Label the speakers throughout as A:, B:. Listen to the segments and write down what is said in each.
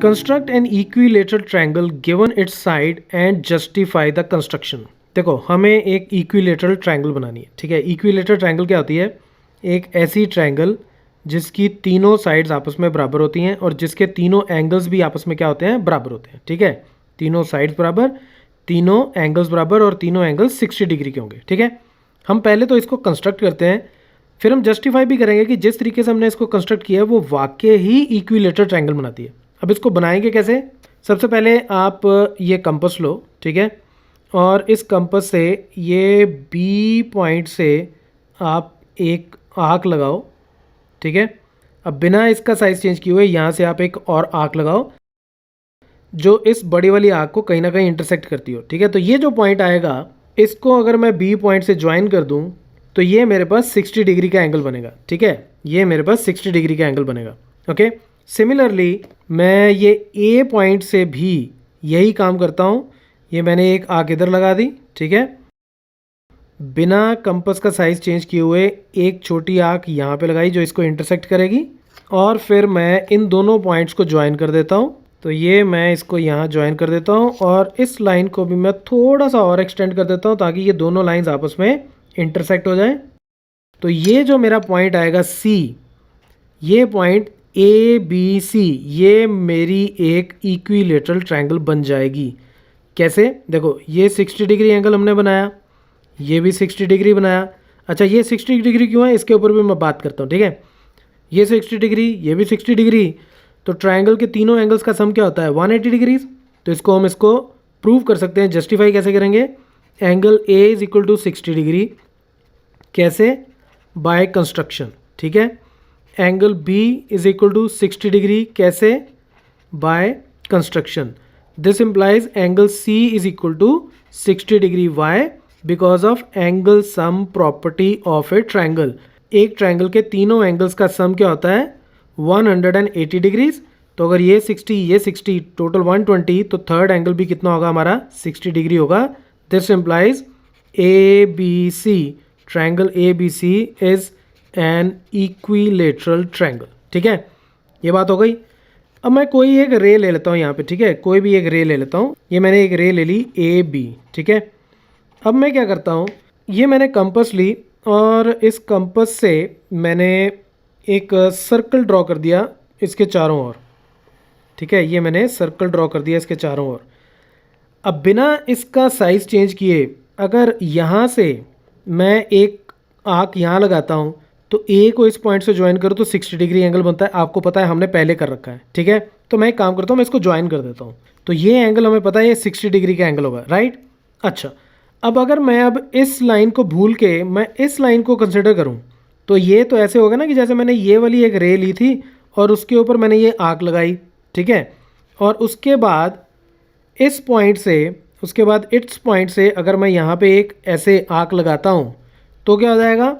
A: Construct N equilateral triangle given it's side and justify the construction. देखो हमें एक equilateral triangle बनानी है, ठीक है। इक्विलेटरल ट्रायंगल क्या होती है? एक ऐसी ट्रायंगल जिसकी तीनों साइड्स आपस में बराबर होती हैं और जिसके तीनों एंगल्स भी आपस में क्या होते हैं? बराबर होते हैं, ठीक है। तीनों साइड्स बराबर, तीनों एंगल्स बराबर और तीनों एंगल्स 60 डिग्री के होंगे, ठीक है। हम पहले तो इसको कंस्ट्रक्ट करते हैं, फिर हम जस्टिफाई भी करेंगे कि जिस तरीके से हमने इसको कंस्ट्रक्ट किया है वो वाकई ही इक्विलेटरल ट्रायंगल बनाती है। अब इसको बनाएंगे कैसे? सबसे पहले आप ये कंपास लो, ठीक है, और इस कंपास से ये बी पॉइंट से आप एक आर्क लगाओ, ठीक है। अब बिना इसका साइज चेंज किए हुए यहाँ से आप एक और आर्क लगाओ जो इस बड़ी वाली आर्क को कहीं ना कहीं इंटरसेक्ट करती हो, ठीक है। तो ये जो पॉइंट आएगा इसको अगर मैं बी पॉइंट से ज्वाइन कर दूँ तो ये मेरे पास 60 डिग्री का एंगल बनेगा, ठीक है। ये मेरे पास 60 डिग्री का एंगल बनेगा, ओके। सिमिलरली मैं ये ए पॉइंट से भी यही काम करता हूँ। ये मैंने एक आर्क इधर लगा दी, ठीक है। बिना कंपास का साइज़ चेंज किए हुए एक छोटी आर्क यहाँ पे लगाई जो इसको इंटरसेक्ट करेगी और फिर मैं इन दोनों पॉइंट्स को ज्वाइन कर देता हूँ। तो ये मैं इसको यहाँ ज्वाइन कर देता हूँ और इस लाइन को भी मैं थोड़ा सा और एक्सटेंड कर देता हूँ ताकि ये दोनों लाइंस आपस में इंटरसेक्ट हो जाए। तो ये जो मेरा पॉइंट आएगा सी, ये पॉइंट ए बी सी, ये मेरी एक इक्विलेटरल ट्रायंगल बन जाएगी। कैसे? देखो ये 60 डिग्री एंगल हमने बनाया, ये भी 60 डिग्री बनाया। अच्छा ये 60 डिग्री क्यों है इसके ऊपर भी मैं बात करता हूँ, ठीक है। ये 60 डिग्री, ये भी 60 डिग्री, तो ट्रायंगल के तीनों एंगल्स का सम क्या होता है? 180 डिग्रीज। तो इसको हम इसको प्रूव कर सकते हैं। जस्टिफाई कैसे करेंगे? Angle A is equal to 60 degree, कैसे? बाय कंस्ट्रक्शन, ठीक है। Angle B is equal to 60 degree, कैसे? By construction. This implies angle C is equal to 60 degree. Why? Because of angle sum property of a triangle. एक triangle के तीनों angles का सम क्या होता है? 180 डिग्रीज। तो अगर ये 60 ये 60 टोटल 120, तो थर्ड एंगल भी कितना होगा हमारा? 60 डिग्री होगा। This implies A B C, triangle A B C is an equilateral triangle, ठीक है। ये बात हो गई। अब मैं कोई एक रे ले लेता हूँ यहाँ पे, ठीक है। कोई भी एक रे ले लेता हूँ। ये मैंने एक रे ले ली ए बी, ठीक है। अब मैं क्या करता हूँ, ये मैंने कंपास ली और इस कंपास से मैंने एक सर्कल ड्रॉ कर दिया इसके चारों ओर, ठीक है। ये मैंने सर्कल ड्रॉ कर दिया इसके चारों ओर। अब बिना इसका साइज़ चेंज किए अगर यहाँ से मैं एक आर्क यहाँ लगाता हूँ तो ए को इस पॉइंट से ज्वाइन करो तो 60 डिग्री एंगल बनता है। आपको पता है, हमने पहले कर रखा है, ठीक है। तो मैं एक काम करता हूँ, मैं इसको ज्वाइन कर देता हूँ। तो ये एंगल हमें पता है ये 60 डिग्री का एंगल होगा, राइट। अच्छा अब अगर मैं अब इस लाइन को भूल के मैं इस लाइन को कंसिडर करूँ तो ये तो ऐसे होगा ना कि जैसे मैंने ये वाली एक रे ली थी और उसके ऊपर मैंने ये आर्क लगाई, ठीक है। और उसके बाद इस पॉइंट से, उसके बाद इस पॉइंट से अगर मैं यहाँ पे एक ऐसे आर्क लगाता हूँ तो क्या हो जाएगा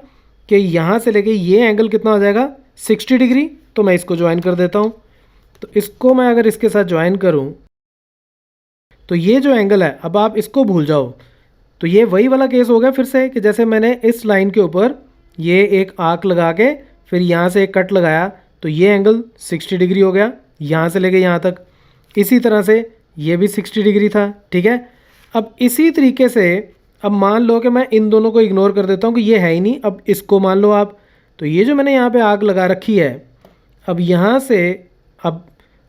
A: कि यहाँ से लेके ये एंगल कितना हो जाएगा? 60 डिग्री। तो मैं इसको ज्वाइन कर देता हूँ। तो इसको मैं अगर इसके साथ ज्वाइन करूँ तो ये जो एंगल है, अब आप इसको भूल जाओ। तो ये वही वाला केस हो गया फिर से कि जैसे मैंने इस लाइन के ऊपर ये एक आर्क लगा के फिर यहाँ से एक कट लगाया तो ये एंगल 60 डिग्री हो गया यहाँ से लेके यहाँ तक। इसी तरह से ये भी 60 डिग्री था, ठीक है। अब इसी तरीके से अब मान लो कि मैं इन दोनों को इग्नोर कर देता हूँ कि ये है ही नहीं। अब इसको मान लो आप, तो ये जो मैंने यहाँ पे आग लगा रखी है, अब यहाँ से अब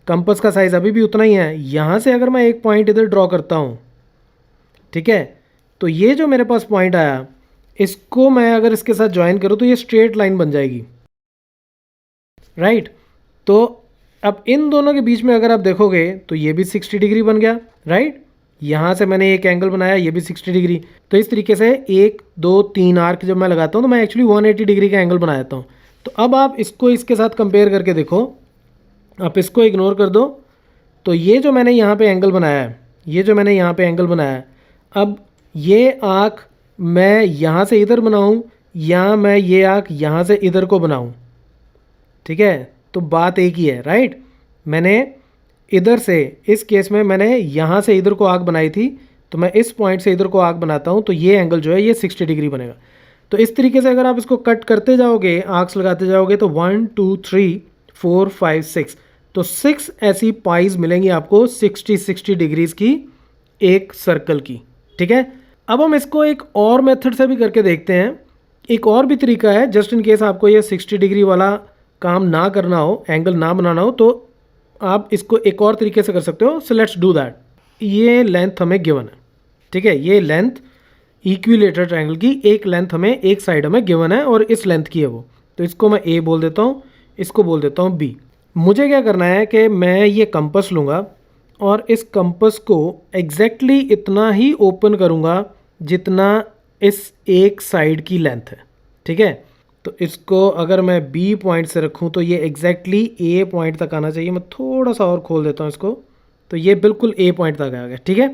A: कंपास का साइज़ अभी भी उतना ही है। यहाँ से अगर मैं एक पॉइंट इधर ड्रॉ करता हूँ, ठीक है, तो ये जो मेरे पास पॉइंट आया इसको मैं अगर इसके साथ ज्वाइन करूँ तो ये स्ट्रेट लाइन बन जाएगी, राइट। तो अब इन दोनों के बीच में अगर आप देखोगे तो ये भी 60 डिग्री बन गया, राइट। यहाँ से मैंने एक एंगल बनाया, ये भी 60 डिग्री। तो इस तरीके से 1 2 3 आर्क जब मैं लगाता हूँ तो मैं एक्चुअली 180 डिग्री का एंगल बना देता हूँ। तो अब आप इसको इसके साथ कंपेयर करके देखो, आप इसको इग्नोर कर दो तो ये जो मैंने यहाँ पे एंगल बनाया है, ये जो मैंने यहाँ पे एंगल बनाया है, अब ये आर्क मैं यहाँ से इधर बनाऊँ या मैं ये आर्क यहाँ से इधर को बनाऊँ, ठीक है, तो बात एक ही है, राइट। मैंने इधर से, इस केस में मैंने यहाँ से इधर को आर्क बनाई थी तो मैं इस पॉइंट से इधर को आर्क बनाता हूँ तो ये एंगल जो है ये 60 डिग्री बनेगा। तो इस तरीके से अगर आप इसको कट करते जाओगे, आर्क्स लगाते जाओगे तो 1 2 3 4 5 6 तो 6 ऐसी पाइज मिलेंगी आपको 60 डिग्रीज की एक सर्कल की, ठीक है। अब हम इसको एक और मेथड से भी करके देखते हैं। एक और भी तरीका है, जस्ट इन केस आपको ये 60 डिग्री वाला काम ना करना हो, एंगल ना बनाना हो, तो आप इसको एक और तरीके से कर सकते हो। So let's do that. ये लेंथ हमें गिवन है, ठीक है। ये लेंथ इक्विलेटरल ट्रायंगल की एक लेंथ हमें एक साइड हमें गिवन है और इस लेंथ की है वो। तो इसको मैं ए बोल देता हूँ, इसको बोल देता हूँ बी। मुझे क्या करना है कि मैं ये कंपस लूँगा और इस कंपस को एग्जैक्टली इतना ही ओपन करूँगा जितना इस एक साइड की लेंथ है, ठीक है। तो इसको अगर मैं बी पॉइंट से रखूँ तो ये एग्जैक्टली ए पॉइंट तक आना चाहिए। मैं थोड़ा सा और खोल देता हूँ इसको, तो ये बिल्कुल ए पॉइंट तक आ गया, ठीक है,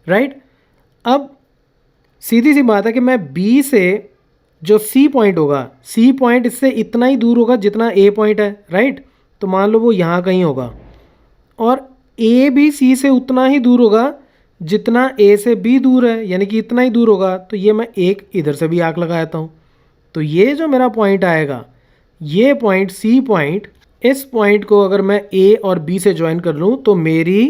A: राइट। अब सीधी सी बात है कि मैं बी से जो सी पॉइंट होगा, सी पॉइंट इससे इतना ही दूर होगा जितना ए पॉइंट है, राइट। तो मान लो वो यहाँ कहीं होगा और ए भी सी से उतना ही दूर होगा जितना ए से बी दूर है, यानी कि इतना ही दूर होगा। तो ये मैं एक इधर से भी आर्क लगा देता हूँ। तो ये जो मेरा पॉइंट आएगा, ये पॉइंट सी पॉइंट, इस पॉइंट को अगर मैं ए और बी से ज्वाइन कर लूँ तो मेरी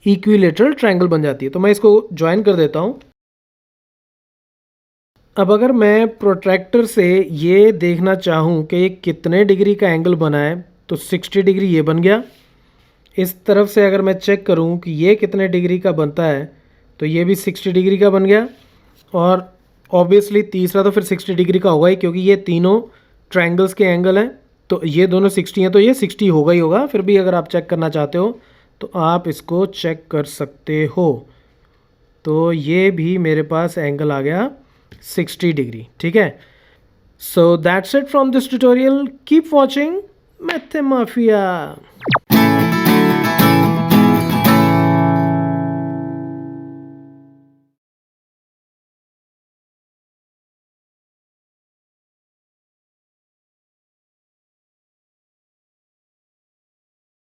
A: इक्विलेटरल ट्रायंगल बन जाती है। तो मैं इसको ज्वाइन कर देता हूँ। अब अगर मैं प्रोट्रैक्टर से ये देखना चाहूँ कि ये कितने डिग्री का एंगल बना है, तो 60 डिग्री ये बन गया। इस तरफ से अगर मैं चेक करूँ कि ये कितने डिग्री का बनता है, तो ये भी 60 डिग्री का बन गया। और ऑब्वियसली तीसरा तो फिर 60 डिग्री का होगा ही, क्योंकि ये तीनों ट्रायंगल्स के एंगल हैं। तो ये दोनों 60 हैं, तो ये 60 होगा ही होगा। फिर भी अगर आप चेक करना चाहते हो तो आप इसको चेक कर सकते हो। तो ये भी मेरे पास एंगल आ गया 60 डिग्री, ठीक है। So that's it from this tutorial. Keep watching मैथमाफिया।